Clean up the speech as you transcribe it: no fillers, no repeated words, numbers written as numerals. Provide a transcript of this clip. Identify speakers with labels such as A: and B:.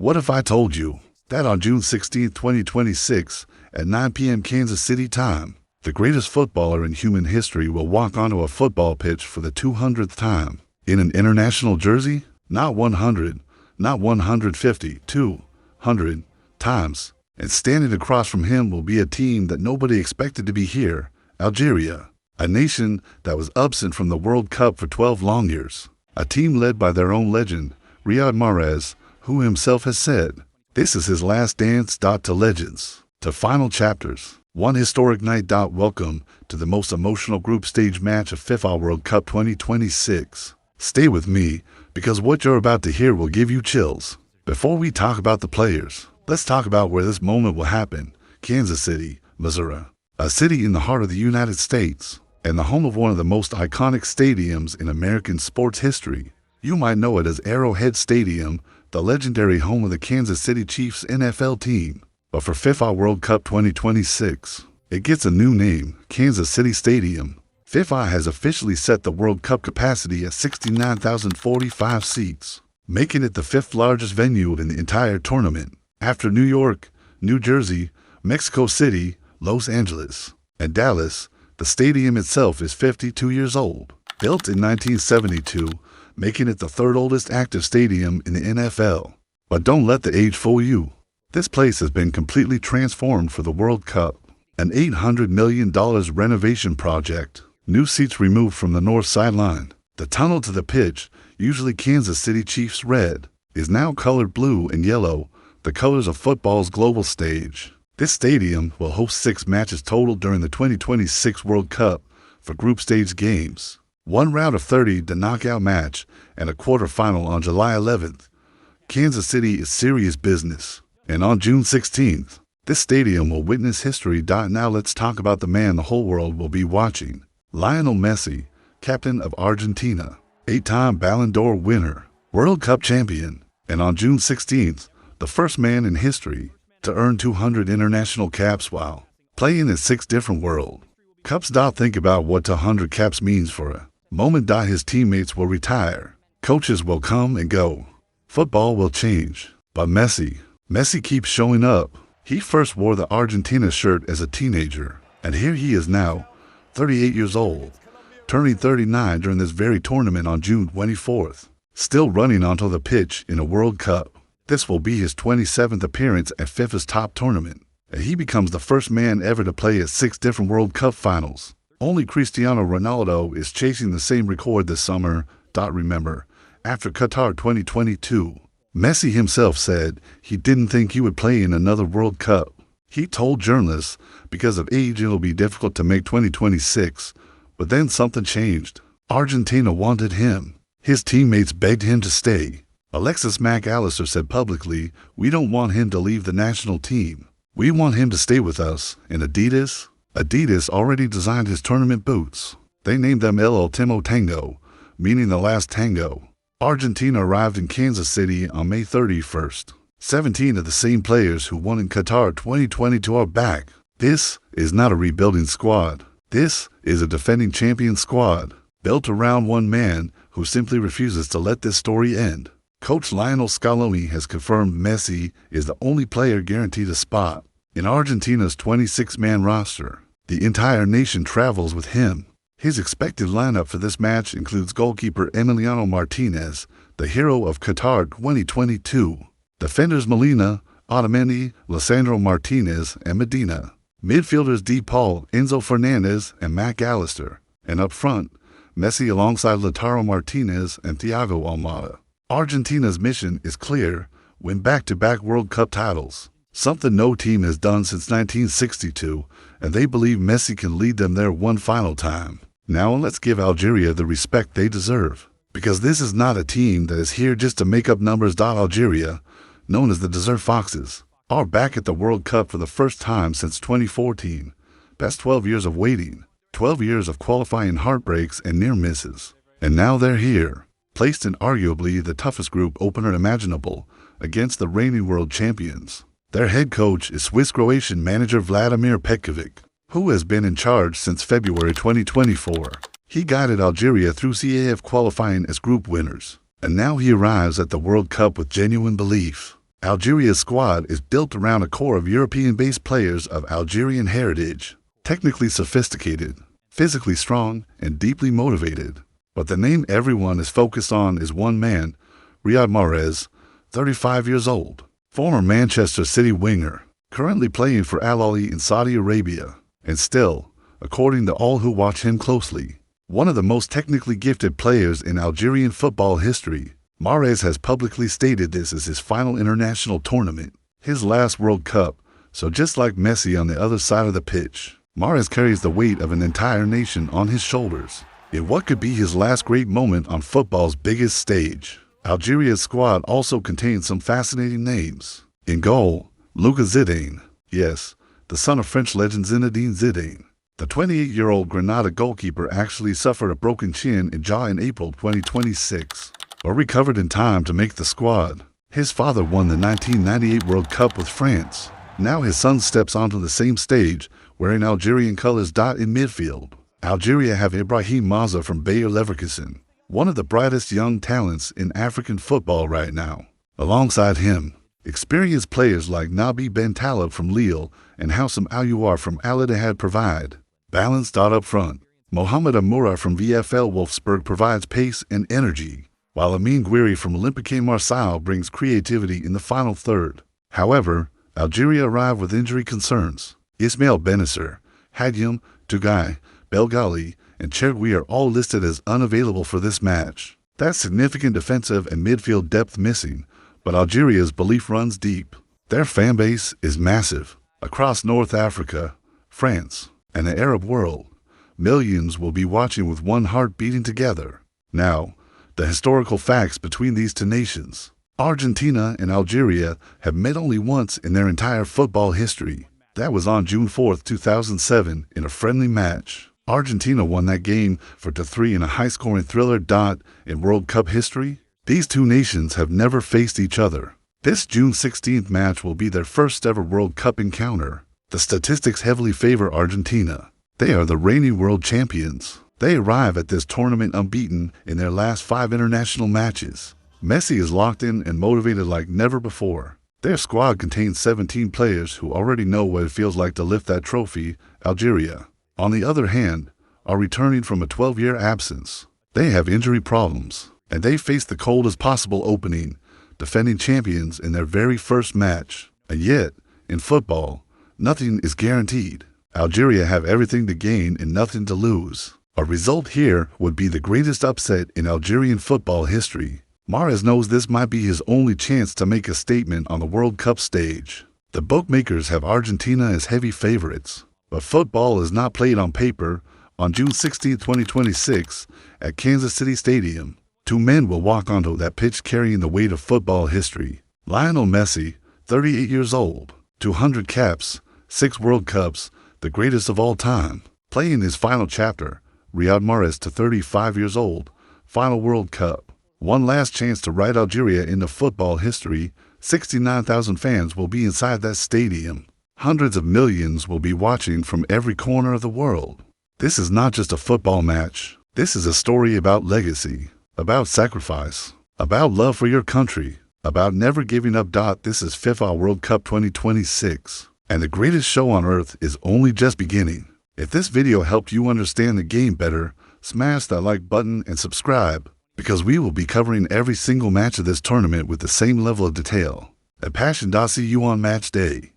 A: What if I told you that on June 16, 2026, at 9 p.m. Kansas City time, the greatest footballer in human history will walk onto a football pitch for the 200th time in an international jersey? Not 100, not 150, 200 times. And standing across from him will be a team that nobody expected to be here, Algeria, a nation that was absent from the World Cup for 12 long years. A team led by their own legend, Riyad Mahrez, who himself has said, "This is his last dance. To legends, to final chapters. One historic night. Welcome to the most emotional group stage match of FIFA World Cup 2026. Stay with me, because what you're about to hear will give you chills. Before we talk about the players, let's talk about where this moment will happen. Kansas City, Missouri, a city in the heart of the United States, and the home of one of the most iconic stadiums in American sports history. You might know it as Arrowhead Stadium, the legendary home of the Kansas City Chiefs NFL team. But for FIFA World Cup 2026, it gets a new name, Kansas City Stadium. FIFA has officially set the World Cup capacity at 69,045 seats, making it the fifth largest venue in the entire tournament, after New York, New Jersey, Mexico City, Los Angeles, and Dallas. The stadium itself is 52 years old, built in 1972, making it the third oldest active stadium in the NFL. But don't let the age fool you. This place has been completely transformed for the World Cup. An $800 million renovation project, new seats removed from the north sideline. The tunnel to the pitch, usually Kansas City Chiefs red, is now colored blue and yellow, the colors of football's global stage. This stadium will host 6 matches total during the 2026 World Cup for group stage games, 1 round of 30, the knockout match, and a quarterfinal on July 11th. Kansas City is serious business, and on June 16th, this stadium will witness history. Now let's talk about the man the whole world will be watching. Lionel Messi, captain of Argentina, 8-time Ballon d'Or winner, World Cup champion, and on June 16th, the first man in history to earn 200 international caps while playing in 6 different World Cups. Think about what 200 caps means for a moment. His teammates will retire, coaches will come and go, football will change, but Messi keeps showing up. He first wore the Argentina shirt as a teenager, and here he is now, 38 years old, turning 39 during this very tournament on June 24th, still running onto the pitch in a World Cup. This will be his 27th appearance at FIFA's top tournament, and he becomes the first man ever to play at 6 different World Cup finals. Only Cristiano Ronaldo is chasing the same record this summer. Remember, after Qatar 2022, Messi himself said he didn't think he would play in another World Cup. He told journalists because of age it'll be difficult to make 2026, but then something changed. Argentina wanted him. His teammates begged him to stay. Alexis McAllister said publicly, "We don't want him to leave the national team. We want him to stay with us." And Adidas already designed his tournament boots. They named them El Ultimo Tango, meaning the last tango. Argentina arrived in Kansas City on May 31st. 17 of the same players who won in Qatar 2022 are back. This is not a rebuilding squad. This is a defending champion squad, built around one man who simply refuses to let this story end. Coach Lionel Scaloni has confirmed Messi is the only player guaranteed a spot in Argentina's 26-man roster. The entire nation travels with him. His expected lineup for this match includes goalkeeper Emiliano Martinez, the hero of Qatar 2022, defenders Molina, Otamendi, Lisandro Martinez, and Medina, midfielders De Paul, Enzo Fernandez, and McAllister, and up front, Messi alongside Lautaro Martinez and Thiago Almada. Argentina's mission is clear: win back-to-back World Cup titles, something no team has done since 1962, and they believe Messi can lead them there one final time. Now let's give Algeria the respect they deserve, because this is not a team that is here just to make up numbers. Algeria, known as the Desert Foxes, are back at the World Cup for the first time since 2014. Past 12 years of waiting, 12 years of qualifying heartbreaks and near misses, and now they're here, placed in arguably the toughest group opener imaginable against the reigning world champions. Their head coach is Swiss-Croatian manager Vladimir Petkovic, who has been in charge since February 2024. He guided Algeria through CAF qualifying as group winners, and now he arrives at the World Cup with genuine belief. Algeria's squad is built around a core of European-based players of Algerian heritage, technically sophisticated, physically strong, and deeply motivated. But the name everyone is focused on is one man, Riyad Mahrez, 35 years old, former Manchester City winger, currently playing for Al Ahly in Saudi Arabia, and still, according to all who watch him closely, one of the most technically gifted players in Algerian football history. Mahrez has publicly stated this is his final international tournament, his last World Cup, so just like Messi on the other side of the pitch, Mahrez carries the weight of an entire nation on his shoulders in what could be his last great moment on football's biggest stage. Algeria's squad also contains some fascinating names. In goal, Zidane, yes, the son of French legend Zinedine Zidane. The 28-year-old Granada goalkeeper actually suffered a broken chin and jaw in April 2026, but recovered in time to make the squad. His father won the 1998 World Cup with France. Now his son steps onto the same stage, wearing Algerian colors in midfield. Algeria have Ibrahim Maza from Bayer Leverkusen, one of the brightest young talents in African football right now. Alongside him, experienced players like Nabi Ben Taleb from Lille and Houssam Aouar from Al Ittihad provide balance. Up front, Mohamed Amoura from VfL Wolfsburg provides pace and energy, while Amine Gouiri from Olympique Marseille brings creativity in the final third. However, Algeria arrived with injury concerns. Ismail Bennacer, Hadjim Tougai, Belgali, and Chergui are all listed as unavailable for this match. That's significant defensive and midfield depth missing, but Algeria's belief runs deep. Their fan base is massive. Across North Africa, France, and the Arab world, millions will be watching with one heart beating together. Now, the historical facts between these two nations. Argentina and Algeria have met only once in their entire football history. That was on June 4, 2007, in a friendly match. Argentina won that game 4-3 in a high-scoring thriller. In World Cup history, these two nations have never faced each other. This June 16th match will be their first ever World Cup encounter. The statistics heavily favor Argentina. They are the reigning world champions. They arrive at this tournament unbeaten in their last 5 international matches. Messi is locked in and motivated like never before. Their squad contains 17 players who already know what it feels like to lift that trophy. Algeria, on the other hand, are returning from a 12-year absence. They have injury problems, and they face the coldest possible opening, defending champions in their very first match. And yet, in football, nothing is guaranteed. Algeria have everything to gain and nothing to lose. A result here would be the greatest upset in Algerian football history. Mahrez knows this might be his only chance to make a statement on the World Cup stage. The bookmakers have Argentina as heavy favorites, but football is not played on paper. On June 16, 2026, at Kansas City Stadium, 2 men will walk onto that pitch carrying the weight of football history. Lionel Messi, 38 years old, 200 caps, 6 World Cups, the greatest of all time, playing his final chapter. Riyad Mahrez, 35 years old, final World Cup. One last chance to write Algeria into football history. 69,000 fans will be inside that stadium. Hundreds of millions will be watching from every corner of the world. This is not just a football match. This is a story about legacy, about sacrifice, about love for your country, about never giving up. This is FIFA World Cup 2026, and the greatest show on earth is only just beginning. If this video helped you understand the game better, smash that like button and subscribe, because we will be covering every single match of this tournament with the same level of detail and passion. See you on match day.